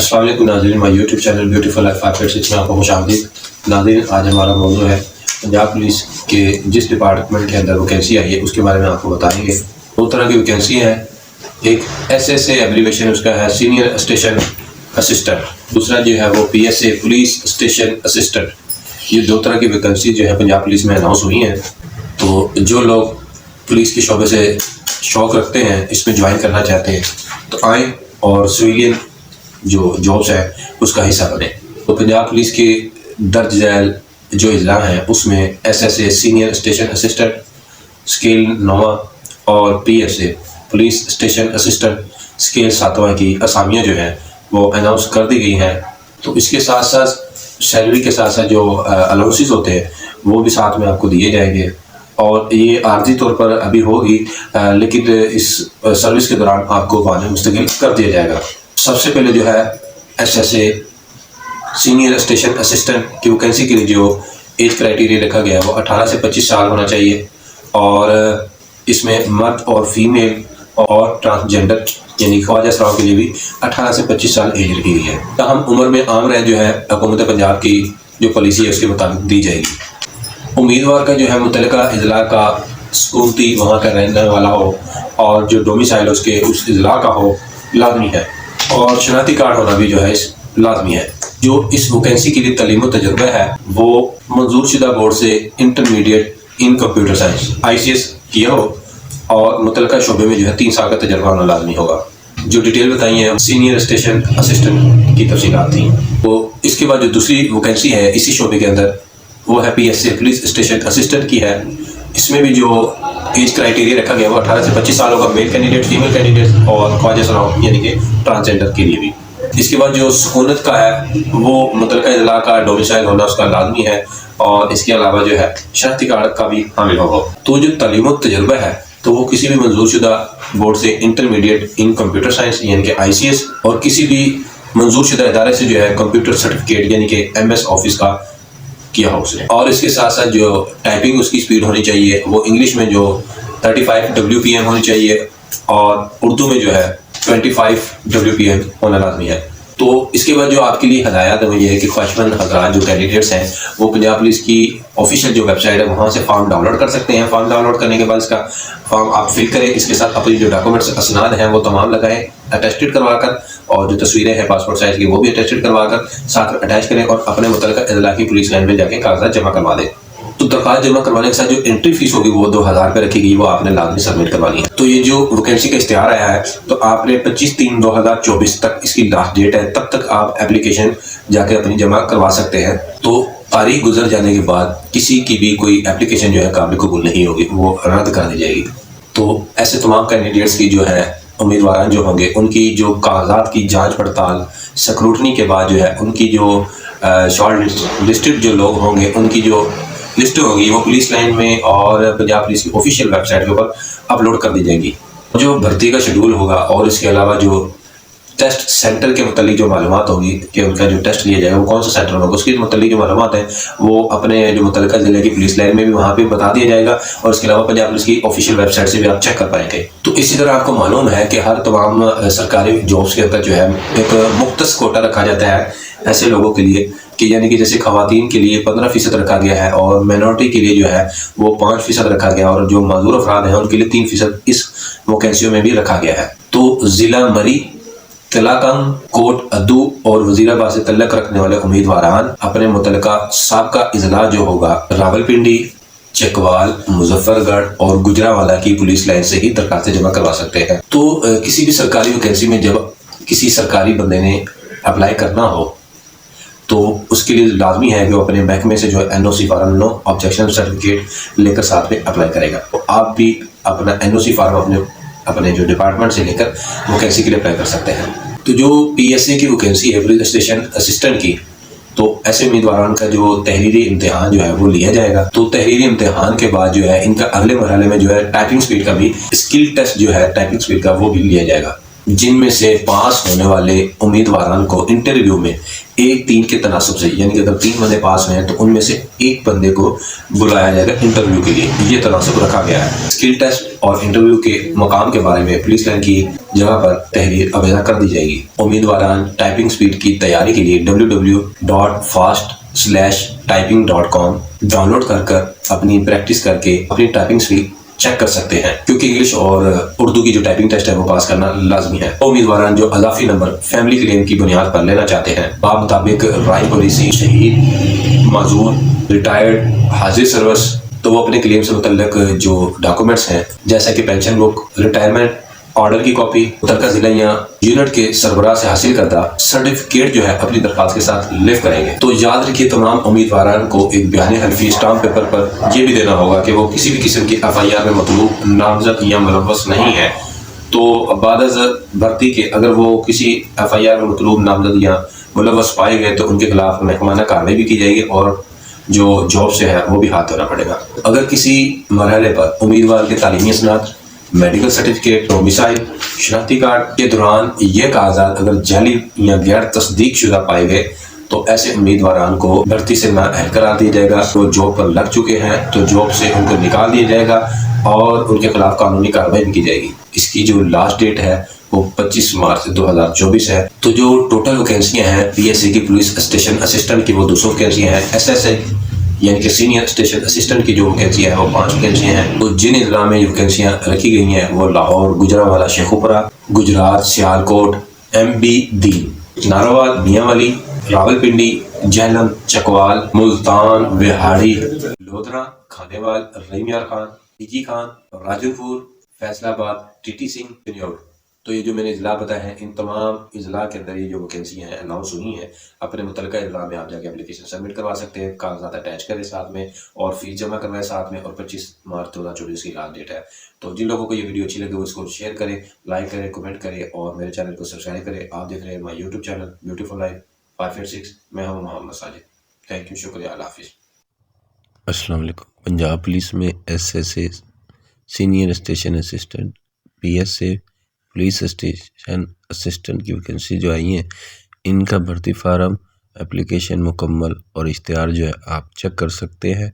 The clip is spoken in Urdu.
السلام علیکم ناظرین، ہمارے یوٹیوب چینل بیوٹیفل لائف 586 میں آپ کو خوش آمدید۔ ناظرین، آج ہمارا موضوع ہے پنجاب پولیس کے جس ڈپارٹمنٹ کے اندر ویکینسی آئی ہے اس کے بارے میں آپ کو بتائیں گے۔ دو طرح کی ویکینسی ہیں، ایک ایس ایس اے ایبریویشن اس کا ہے سینئر اسٹیشن اسسٹنٹ، دوسرا جو ہے وہ P S A police station assistant. یہ دو طرح کی ویکینسی جو ہے پنجاب پولیس میں اناؤنس ہوئی ہیں۔ تو جو لوگ پولیس کے شعبے سے شوق رکھتے ہیں، اس میں جوائن کرنا چاہتے ہیں تو آئیں اور سویلین جو جابس ہے اس کا حصہ بنے۔ تو پنجاب پولیس کے درج ذیل جو اضلاع ہیں اس میں S S a senior station assistant, scale 9 اور P S A police station assistant scale 7 کی اسامیاں جو ہیں وہ اناؤنس کر دی گئی ہیں۔ تو اس کے ساتھ ساتھ سیلری کے ساتھ ساتھ جو الاؤنسز ہوتے ہیں وہ بھی ساتھ میں آپ کو دیے جائیں گے، اور یہ عارضی طور پر ابھی ہوگی، لیکن اس سروس کے دوران آپ کو معاوضہ مستقل کر دیا جائے گا۔ سب سے پہلے جو ہے S S a senior station assistant کی ویکینسی کے لیے جو ایج کرائٹیریا رکھا گیا ہے وہ 18 سے 25 سال ہونا چاہیے، اور اس میں مرد اور فیمیل اور ٹرانسجینڈر یعنی خواجہ سراؤں کے لیے بھی 18 سے 25 سال ایج رکھی گئی ہے۔ تاہم عمر میں عام رینج جو ہے حکومت پنجاب کی جو پالیسی ہے اس کے مطابق دی جائے گی۔ امیدوار کا جو ہے متعلقہ اضلاع کا سکونتی وہاں کا رہنے والا ہو، اور جو ڈومیسائل اس کے اس اضلاع کا ہو لازمی ہے، اور شناختی کارڈ ہونا بھی جو ہے لازمی ہے۔ جو اس ویکینسی کے لیے تعلیم و تجربہ ہے وہ منظور شدہ بورڈ سے intermediate in computer science ICS کیا ہو، اور متعلقہ شعبے میں جو ہے 3 سال کا تجربہ ہونا لازمی ہوگا۔ جو ڈیٹیل بتائی ہیں سینئر اسٹیشن اسسٹنٹ کی تفصیلات تھیں۔ تو اس کے بعد جو دوسری ویکینسی ہے اسی شعبے کے اندر وہ ہے P S A police station assistant کی ہے۔ اس میں بھی جو ایج کرائٹیریا رکھا گیا وہ 18 سے 25 سال ہوگا، میل کینڈیڈیٹ، فیمیل کینڈیڈیٹ اور خواجہ سراؤں یعنی کہ ٹرانسجینڈر کے لیے بھی۔ اس کے بعد جو سکونت کا ہے وہ متعلقہ اضلاع کا ڈومیسائل ہونا اس کا لازمی ہے، اور اس کے علاوہ جو ہے شناختی کارڈ کا بھی حامل ہوگا۔ تو جو تعلیم و تجربہ ہے تو وہ کسی بھی منظور شدہ بورڈ سے انٹرمیڈیٹ ان کمپیوٹر سائنس یعنی کہ ICS، اور کسی بھی منظور شدہ ادارے سے جو ہے کمپیوٹر سرٹیفکیٹ یعنی کہ MS آفس کا کیا ہو اس نے۔ اور اس کے ساتھ ساتھ جو ٹائپنگ اس کی سپیڈ ہونی چاہیے وہ انگلش میں جو 35 WPM ہونی چاہیے، اور اردو میں جو ہے 25 WPM ہونا لازمی ہے۔ تو اس کے بعد جو آپ کے لیے ہدایات ہیں وہ یہ ہے کہ خواہشمند حضرات جو کینڈیڈیٹس ہیں وہ پنجاب پولیس کی آفیشیل جو ویب سائٹ ہے وہاں سے فارم ڈاؤن لوڈ کر سکتے ہیں۔ فارم ڈاؤن لوڈ کرنے کے بعد اس کا فارم آپ فل کریں، اس کے ساتھ اپنی جو ڈاکومنٹس اسناد ہیں وہ تمام لگائیں اٹیسٹڈ کروا کر، اور جو تصویریں ہیں پاسپورٹ سائز کی وہ بھی اٹیسٹڈ کروا کر ساتھ میں اٹیچ کریں، اور اپنے متعلقہ اضلاع کی پولیس لائن میں جا کے کاغذات جمع کروا دیں۔ تو درخواست جمع کروانے کے ساتھ جو انٹری فیس ہوگی وہ 2000 روپے رکھی گئی، وہ آپ نے لازمی سبمٹ کروانی ہے۔ تو یہ جو ویکینسی کا اشتہار آیا ہے تو آپ نے 25/3/2024 تک اس کی لاسٹ ڈیٹ ہے، تب تک آپ اپلیکیشن جا کے اپنی جمع کروا سکتے ہیں۔ تو تاریخ گزر جانے کے بعد کسی کی بھی کوئی اپلیکیشن جو ہے قابل قبول نہیں ہوگی، وہ رد کر دی جائے گی۔ تو ایسے تمام کینڈیڈیٹس کی جو ہے امیدواران جو ہوں گے ان کی جو کاغذات کی جانچ پڑتال سکروٹنی کے بعد جو ہے ان کی جو شارٹ لسٹڈ جو لوگ ہوں گے ان کی جو لسٹ ہوگی وہ پولیس لائن میں اور پنجاب پولیس کی آفیشیل ویب سائٹ کے اوپر اپلوڈ کر دی جائے گی۔ جو بھرتی کا شیڈول ہوگا اور اس کے علاوہ جو ٹیسٹ سینٹر کے متعلق جو معلومات ہوگی کہ ان کا جو ٹیسٹ لیا جائے گا وہ کون سا سینٹر ہوگا، اس کے متعلق جو معلومات ہیں وہ اپنے جو متعلقہ ضلع کی پولیس لائن میں بھی وہاں پہ بتا دیا جائے گا، اور اس کے علاوہ پنجاب پولیس کی آفیشیل ویب سائٹ سے بھی آپ چیک کر پائیں گے۔ تو اسی طرح آپ کو معلوم ہے کہ ہر تمام سرکاری جابس کے اندر جو ہے ایک مختص کوٹا رکھا جاتا ہے ایسے لوگوں کے لیے کہ یعنی کہ جیسے خواتین کے لیے 15% رکھا گیا ہے، اور مائنورٹی کے لیے جو ہے وہ 5% رکھا گیا، اور جو معذور افراد ہیں ان کے لیے 3% اس ویکینسیوں میں بھی رکھا گیا ہے۔ تو ضلع مری، تلاکم، کوٹ ادو اور وزیرآباد سے تعلق رکھنے والے امیدواران اپنے متعلقہ سابقہ اضلاع جو ہوگا راولپنڈی، چکوال، مظفر گڑھ اور گجرانوالہ کی پولیس لائن سے ہی درخواستیں جمع کروا سکتے ہیں۔ تو کسی بھی سرکاری ویکینسی میں جب کسی سرکاری بندے نے اپلائی کرنا ہو تو اس کے لیے لازمی ہے کہ وہ اپنے محکمے سے جو NOC form no objection certificate لے کر ساتھ میں اپلائی کرے گا۔ تو آپ بھی اپنا NOC فارم اپنے جو ڈپارٹمنٹ سے لے کر ویکینسی کے لیے اپلائی کر سکتے ہیں۔ تو جو PSA کی ویکینسی ہے پولیس اسٹیشن اسسٹنٹ کی، تو ایسے امیدواران کا جو تحریری امتحان جو ہے وہ لیا جائے گا۔ تو تحریری امتحان کے بعد جو ہے ان کا اگلے مرحلے میں جو ہے ٹائپنگ سپیڈ کا بھی اسکل ٹیسٹ جو ہے ٹائپنگ سپیڈ کا وہ بھی لیا جائے گا۔ جن میں سے پاس ہونے والے امیدواران کو انٹرویو میں 1-3 کے تناسب سے، یعنی کہ اگر 3 بندے پاس ہوئے ہیں تو ان میں سے ایک بندے کو بلایا جائے گا انٹرویو کے لیے، یہ تناسب رکھا گیا ہے۔ اسکل ٹیسٹ اور انٹرویو کے مقام کے بارے میں پولیس لائن کی جگہ پر تحریر آویزاں کر دی جائے گی۔ امیدواران ٹائپنگ سپیڈ کی تیاری کے لیے www.fast/typing.com ڈاؤن لوڈ کر اپنی پریکٹس کر کے اپنی ٹائپنگ سپیڈ چیک کر سکتے ہیں، کیونکہ انگلش اور اردو کی جو ٹائپنگ ٹیسٹ ہے وہ پاس کرنا لازمی ہے۔ امیدواران جو اضافی نمبر فیملی کلیم کی بنیاد پر لینا چاہتے ہیں، مطابق رائے پالیسی، شہید، معذور، ریٹائرڈ، حاضر سروس، تو وہ اپنے کلیم سے متعلق جو ڈاکومنٹس ہیں جیسا کہ پینشن بک، ریٹائرمنٹ آرڈر کی کاپی، متعلقہ ضلع یا یونٹ کے سربراہ سے حاصل کردہ سرٹیفکیٹ جو ہے اپنی درخواست کے ساتھ لیو کریں گے۔ تو یاد رکھیے تمام امیدواران کو ایک بیان حلفی اسٹامپ پیپر پر یہ بھی دینا ہوگا کہ وہ کسی بھی قسم کی FIR میں مطلوب نامزد یا ملوث نہیں ہے۔ تو بعد از بھرتی کے اگر وہ کسی FIR میں مطلوب نامزد یا ملوث پائے گئے تو ان کے خلاف محکمانہ کارروائی بھی کی جائے گی اور جو جاب سے ہے وہ بھی ہاتھ دھونا پڑے گا۔ اگر کسی مرحلے پر امیدوار کے تعلیمی اسناد، میڈیکل سرٹیفکیٹ، ڈومیسائل، شناختی کارڈ کے دوران یہ کاغذات اگر جعلی یا غیر تصدیق شدہ پائے گئے تو ایسے امیدواران کو بھرتی سے نااہل قرار دیا جائے گا۔ وہ جاب پر لگ چکے ہیں تو جاب سے ان کو نکال دیا جائے گا اور ان کے خلاف قانونی کارروائی بھی کی جائے گی۔ اس کی جو لاسٹ ڈیٹ ہے وہ 25 مارچ 2024 ہے۔ تو جو ٹوٹل ویکینسیاں ہیں PSC کی پولیس اسٹیشن اسسٹنٹ کی وہ 200 ویکینسیاں ہیں، SSA یعنی کہ سینئر اسٹیشن اسسٹنٹ کی جو ویکینسیاں ہیں وہ 5 ویکینسیاں ہیں۔ تو جن اضلاع میں یہ ویکینسیاں رکھی گئی ہیں وہ لاہور، گجرانوالہ، شیخوپورہ، گجرات، سیالکوٹ، MB دین، ناروال، میاں والی، راولپنڈی، جہلم، چکوال، ملتان، وہاڑی، لودھرا، کھانے وال، رحیم یار خان، ایجی خان، راجو پور، فیصل آباد، TT سنگھ، بنیور۔ تو یہ جو میں نے اضلاع بتائے ہیں ان تمام اضلاع کے اندر یہ جو ویکینسیاں ہیں اناؤنس ہوئی ہیں، اپنے متعلقہ اضلاع میں آپ جا کے اپلیکیشن سبمٹ کروا سکتے ہیں، کاغذات اٹیچ کریں ساتھ میں اور فیس جمع کروائے ساتھ میں، اور 25 مارچ 2024 کی لاسٹ ڈیٹ ہے۔ تو جن لوگوں کو یہ ویڈیو اچھی لگے وہ اس کو شیئر کریں، لائک کریں، کمنٹ کریں اور میرے چینل کو سبسکرائب کریں۔ آپ دیکھ رہے ہیں مائی یوٹیوب چینل بیوٹیفل لائف 586، میں ہوں محمد ساجد۔ تھینک یو، شکریہ، اللہ حافظ۔ السلام علیکم۔ پنجاب پولیس میں SSA senior station assistant, PSA police station assistant کی ویکینسی جو آئی ہیں ان کا بھرتی فارم، اپلیکیشن مکمل اور اشتہار جو ہے آپ چیک کر سکتے ہیں۔